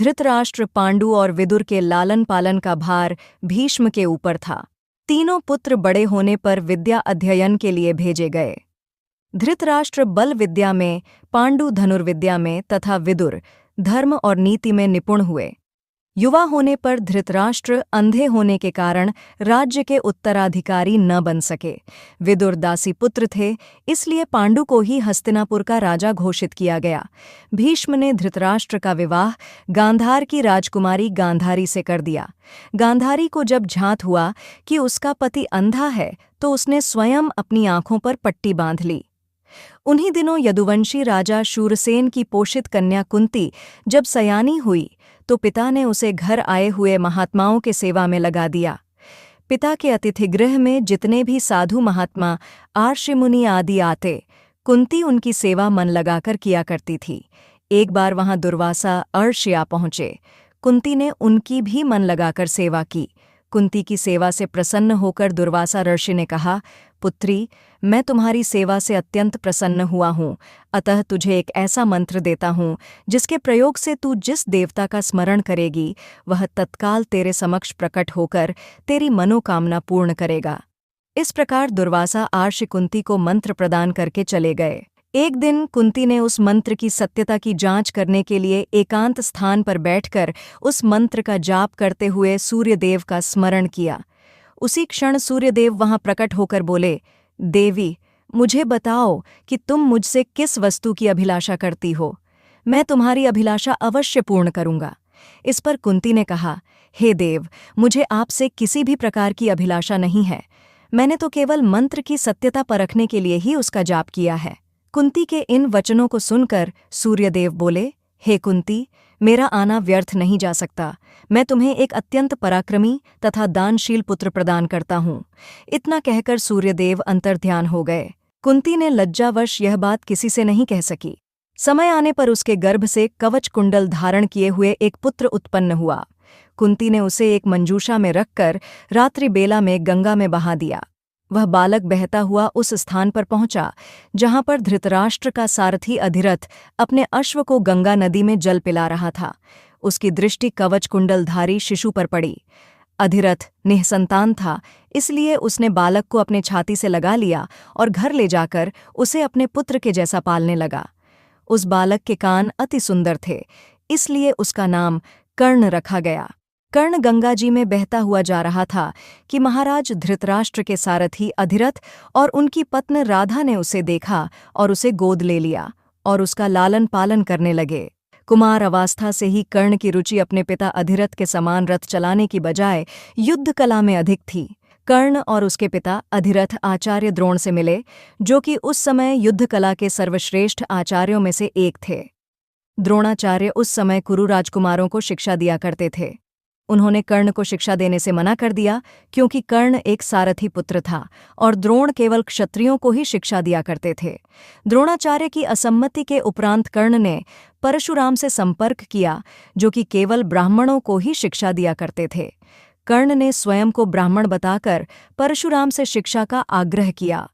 धृतराष्ट्र, पांडु और विदुर के लालन पालन का भार भीष्म के ऊपर था। तीनों पुत्र बड़े होने पर विद्या अध्ययन के लिए भेजे गए। धृतराष्ट्र बल विद्या में, पांडु धनुर्विद्या में तथा विदुर धर्म और नीति में निपुण हुए। युवा होने पर धृतराष्ट्र अंधे होने के कारण राज्य के उत्तराधिकारी न बन सके। विदुर दासी पुत्र थे, इसलिए पांडु को ही हस्तिनापुर का राजा घोषित किया गया। भीष्म ने धृतराष्ट्र का विवाह गांधार की राजकुमारी गांधारी से कर दिया। गांधारी को जब झांत हुआ कि उसका पति अंधा है तो उसने स्वयं अपनी आंखों पर पट्टी बांध ली। उन्हीं दिनों यदुवंशी राजा शूरसेन की पोषित कन्या कुंती जब सयानी हुई तो पिता ने उसे घर आए हुए महात्माओं के सेवा में लगा दिया। पिता के अतिथिगृह में जितने भी साधु महात्मा, आर्षि मुनि आदि आते, कुंती उनकी सेवा मन लगाकर किया करती थी। एक बार वहां दुर्वासा अर्षि आ पहुंचे। कुंती ने उनकी भी मन लगाकर सेवा की। कुंती की सेवा से प्रसन्न होकर दुर्वासा ऋषि ने कहा, पुत्री, मैं तुम्हारी सेवा से अत्यंत प्रसन्न हुआ हूँ, अतः तुझे एक ऐसा मंत्र देता हूँ जिसके प्रयोग से तू जिस देवता का स्मरण करेगी वह तत्काल तेरे समक्ष प्रकट होकर तेरी मनोकामना पूर्ण करेगा। इस प्रकार दुर्वासा आर्षि कुंती को मंत्र प्रदान करके चले गए। एक दिन कुंती ने उस मंत्र की सत्यता की जांच करने के लिए एकांत स्थान पर बैठकर उस मंत्र का जाप करते हुए सूर्यदेव का स्मरण किया। उसी क्षण सूर्यदेव वहां प्रकट होकर बोले, देवी, मुझे बताओ कि तुम मुझसे किस वस्तु की अभिलाषा करती हो। मैं तुम्हारी अभिलाषा अवश्य पूर्ण करूंगा। इस पर कुंती ने कहा, हे देव, मुझे आपसे किसी भी प्रकार की अभिलाषा नहीं है। मैंने तो केवल मंत्र की सत्यता परखने के लिए ही उसका जाप किया है। कुंती के इन वचनों को सुनकर सूर्यदेव बोले, हे कुंती, मेरा आना व्यर्थ नहीं जा सकता। मैं तुम्हें एक अत्यंत पराक्रमी तथा दानशील पुत्र प्रदान करता हूँ। इतना कहकर सूर्यदेव अंतर्ध्यान हो गए। कुंती ने लज्जावश यह बात किसी से नहीं कह सकी। समय आने पर उसके गर्भ से कवच कुंडल धारण किए हुए एक पुत्र उत्पन्न हुआ। कुंती ने उसे एक मंजूषा में रखकर रात्रि बेला में गंगा में बहा दिया। वह बालक बहता हुआ उस स्थान पर पहुंचा जहां पर धृतराष्ट्र का सारथी अधिरथ अपने अश्व को गंगा नदी में जल पिला रहा था। उसकी दृष्टि कवच कुंडलधारी शिशु पर पड़ी। अधिरथ निःसंतान था, इसलिए उसने बालक को अपने छाती से लगा लिया और घर ले जाकर उसे अपने पुत्र के जैसा पालने लगा। उस बालक के कान अति सुंदर थे, इसलिए उसका नाम कर्ण रखा गया। कर्ण गंगा जी में बहता हुआ जा रहा था कि महाराज धृतराष्ट्र के सारथी अधिरथ और उनकी पत्नी राधा ने उसे देखा और उसे गोद ले लिया और उसका लालन पालन करने लगे। कुमार अवस्था से ही कर्ण की रुचि अपने पिता अधिरथ के समान रथ चलाने की बजाय युद्ध कला में अधिक थी। कर्ण और उसके पिता अधिरथ आचार्य द्रोण से मिले, जो कि उस समय युद्ध कला के सर्वश्रेष्ठ आचार्यों में से एक थे। द्रोणाचार्य उस समय कुरु राजकुमारों को शिक्षा दिया करते थे। उन्होंने कर्ण को शिक्षा देने से मना कर दिया, क्योंकि कर्ण एक सारथी पुत्र था और द्रोण केवल क्षत्रियों को ही शिक्षा दिया करते थे। द्रोणाचार्य की असम्मति के उपरांत कर्ण ने परशुराम से संपर्क किया, जो कि केवल ब्राह्मणों को ही शिक्षा दिया करते थे। कर्ण ने स्वयं को ब्राह्मण बताकर परशुराम से शिक्षा का आग्रह किया।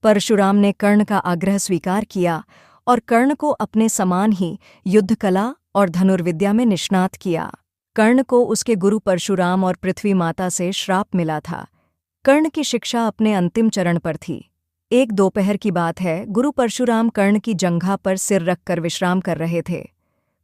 परशुराम ने कर्ण का आग्रह स्वीकार किया और कर्ण को अपने समान ही युद्ध कला और धनुर्विद्या में निष्णात किया। कर्ण को उसके गुरु परशुराम और पृथ्वी माता से श्राप मिला था। कर्ण की शिक्षा अपने अंतिम चरण पर थी। एक दोपहर की बात है, गुरु परशुराम कर्ण की जंघा पर सिर रखकर विश्राम कर रहे थे।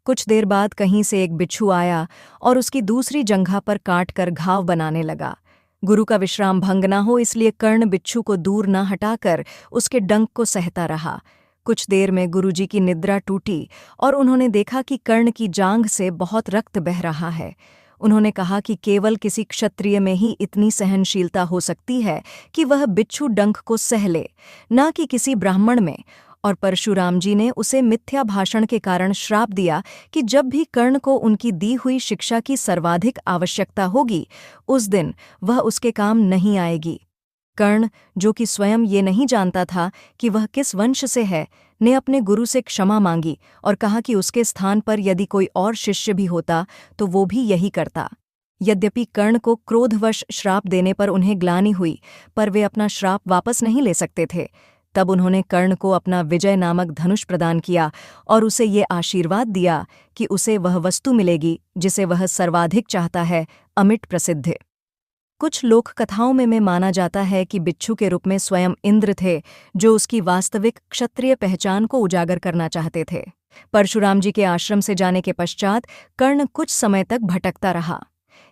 कुछ देर बाद कहीं से एक बिच्छू आया और उसकी दूसरी जंघा पर काटकर घाव बनाने लगा। गुरु का विश्राम भंग न हो, इसलिए कर्ण बिच्छू को दूर न हटाकर उसके डंक को सहता रहा। कुछ देर में गुरुजी की निद्रा टूटी और उन्होंने देखा कि कर्ण की जांघ से बहुत रक्त बह रहा है। उन्होंने कहा कि केवल किसी क्षत्रिय में ही इतनी सहनशीलता हो सकती है कि वह बिच्छू डंक को सह ले, न कि किसी ब्राह्मण में। और परशुराम जी ने उसे मिथ्या भाषण के कारण श्राप दिया कि जब भी कर्ण को उनकी दी हुई शिक्षा की सर्वाधिक आवश्यकता होगी, उस दिन वह उसके काम नहीं आएगी। कर्ण, जो कि स्वयं ये नहीं जानता था कि वह किस वंश से है, ने अपने गुरु से क्षमा मांगी और कहा कि उसके स्थान पर यदि कोई और शिष्य भी होता तो वो भी यही करता। यद्यपि कर्ण को क्रोधवश श्राप देने पर उन्हें ग्लानि हुई, पर वे अपना श्राप वापस नहीं ले सकते थे। तब उन्होंने कर्ण को अपना विजय नामक धनुष प्रदान किया और उसे ये आशीर्वाद दिया कि उसे वह वस्तु मिलेगी जिसे वह सर्वाधिक चाहता है, अमिट प्रसिद्ध। कुछ लोक कथाओं में माना जाता है कि बिच्छू के रूप में स्वयं इंद्र थे, जो उसकी वास्तविक क्षत्रिय पहचान को उजागर करना चाहते थे। परशुराम जी के आश्रम से जाने के पश्चात कर्ण कुछ समय तक भटकता रहा।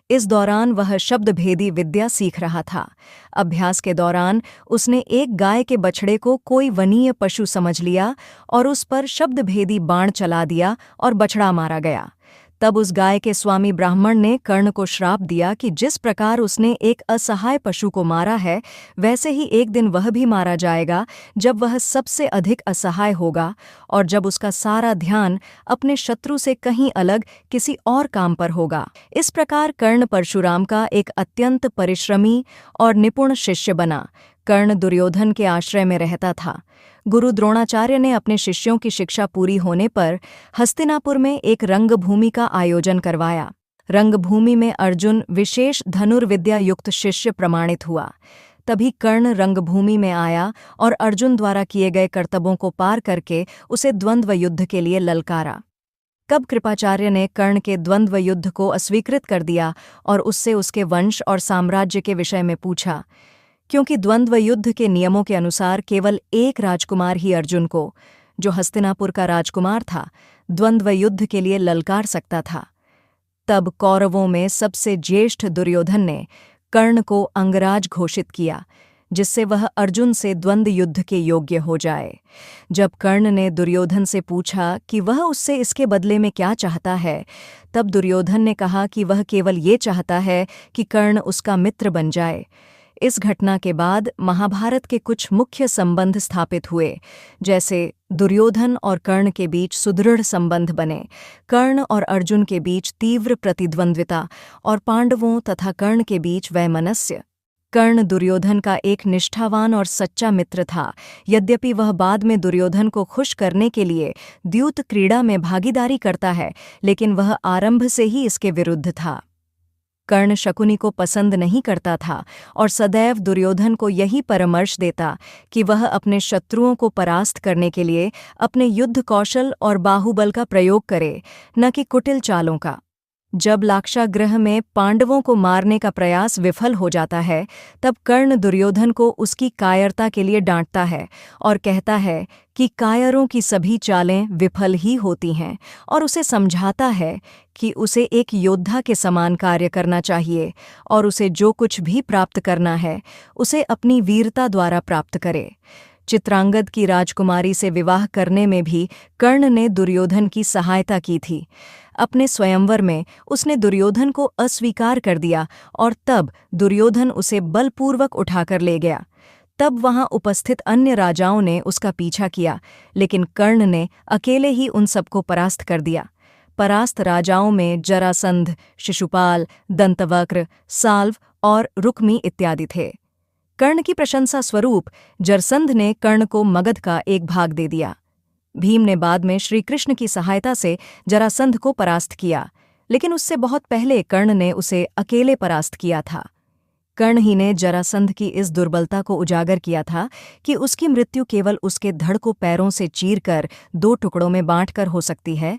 इस दौरान वह शब्दभेदी विद्या सीख रहा था। अभ्यास के दौरान उसने एक गाय के बछड़े को कोई वनीय पशु समझ लिया और उस पर शब्दभेदी बाण चला दिया और बछड़ा मारा गया। तब उस गाय के स्वामी ब्राह्मण ने कर्ण को श्राप दिया कि जिस प्रकार उसने एक असहाय पशु को मारा है, वैसे ही एक दिन वह भी मारा जाएगा, जब वह सबसे अधिक असहाय होगा और जब उसका सारा ध्यान अपने शत्रु से कहीं अलग किसी और काम पर होगा। इस प्रकार कर्ण परशुराम का एक अत्यंत परिश्रमी और निपुण शिष्य बना। कर्ण दुर्योधन के आश्रय में रहता था। गुरु द्रोणाचार्य ने अपने शिष्यों की शिक्षा पूरी होने पर हस्तिनापुर में एक रंगभूमि का आयोजन करवाया। रंगभूमि में अर्जुन विशेष धनुर्विद्या युक्त शिष्य प्रमाणित हुआ। तभी कर्ण रंगभूमि में आया और अर्जुन द्वारा किए गए कर्तव्यों को पार करके उसे द्वंद्व युद्ध के लिए ललकारा। कब कृपाचार्य ने कर्ण के द्वंद्व युद्ध को अस्वीकृत कर दिया और उससे उसके वंश और साम्राज्य के विषय में पूछा, क्योंकि द्वंद्व युद्ध के नियमों के अनुसार केवल एक राजकुमार ही अर्जुन को, जो हस्तिनापुर का राजकुमार था, द्वंद्व युद्ध के लिए ललकार सकता था। तब कौरवों में सबसे ज्येष्ठ दुर्योधन ने कर्ण को अंगराज घोषित किया, जिससे वह अर्जुन से द्वंद्व युद्ध के योग्य हो जाए। जब कर्ण ने दुर्योधन से पूछा कि वह उससे इसके बदले में क्या चाहता है, तब दुर्योधन ने कहा कि वह केवल ये चाहता है कि कर्ण उसका मित्र बन जाए। इस घटना के बाद महाभारत के कुछ मुख्य संबंध स्थापित हुए, जैसे दुर्योधन और कर्ण के बीच सुदृढ़ संबंध बने, कर्ण और अर्जुन के बीच तीव्र प्रतिद्वंद्विता और पांडवों तथा कर्ण के बीच वैमनस्य। कर्ण दुर्योधन का एक निष्ठावान और सच्चा मित्र था। यद्यपि वह बाद में दुर्योधन को खुश करने के लिए द्यूत क्रीड़ा में भागीदारी करता है, लेकिन वह आरंभ से ही इसके विरुद्ध था। कर्ण शकुनी को पसंद नहीं करता था और सदैव दुर्योधन को यही परामर्श देता कि वह अपने शत्रुओं को परास्त करने के लिए अपने युद्ध कौशल और बाहुबल का प्रयोग करे, न कि कुटिल चालों का। जब लाक्षागृह में पांडवों को मारने का प्रयास विफल हो जाता है, तब कर्ण दुर्योधन को उसकी कायरता के लिए डांटता है और कहता है कि कायरों की सभी चालें विफल ही होती हैं, और उसे समझाता है कि उसे एक योद्धा के समान कार्य करना चाहिए और उसे जो कुछ भी प्राप्त करना है, उसे अपनी वीरता द्वारा प्राप्त करे। चित्रांगद की राजकुमारी से विवाह करने में भी कर्ण ने दुर्योधन की सहायता की थी। अपने स्वयंवर में उसने दुर्योधन को अस्वीकार कर दिया और तब दुर्योधन उसे बलपूर्वक उठाकर ले गया। तब वहां उपस्थित अन्य राजाओं ने उसका पीछा किया, लेकिन कर्ण ने अकेले ही उन सबको परास्त कर दिया। परास्त राजाओं में जरासंध, शिशुपाल, दंतवक्र, साल्व और रुक्मी इत्यादि थे। कर्ण की प्रशंसा स्वरूप जरसंध ने कर्ण को मगध का एक भाग दे दिया। भीम ने बाद में श्रीकृष्ण की सहायता से जरासंध को परास्त किया, लेकिन उससे बहुत पहले कर्ण ने उसे अकेले परास्त किया था। कर्ण ही ने जरासंध की इस दुर्बलता को उजागर किया था कि उसकी मृत्यु केवल उसके धड़ को पैरों से चीरकर 2 टुकड़ों में बांटकर हो सकती है,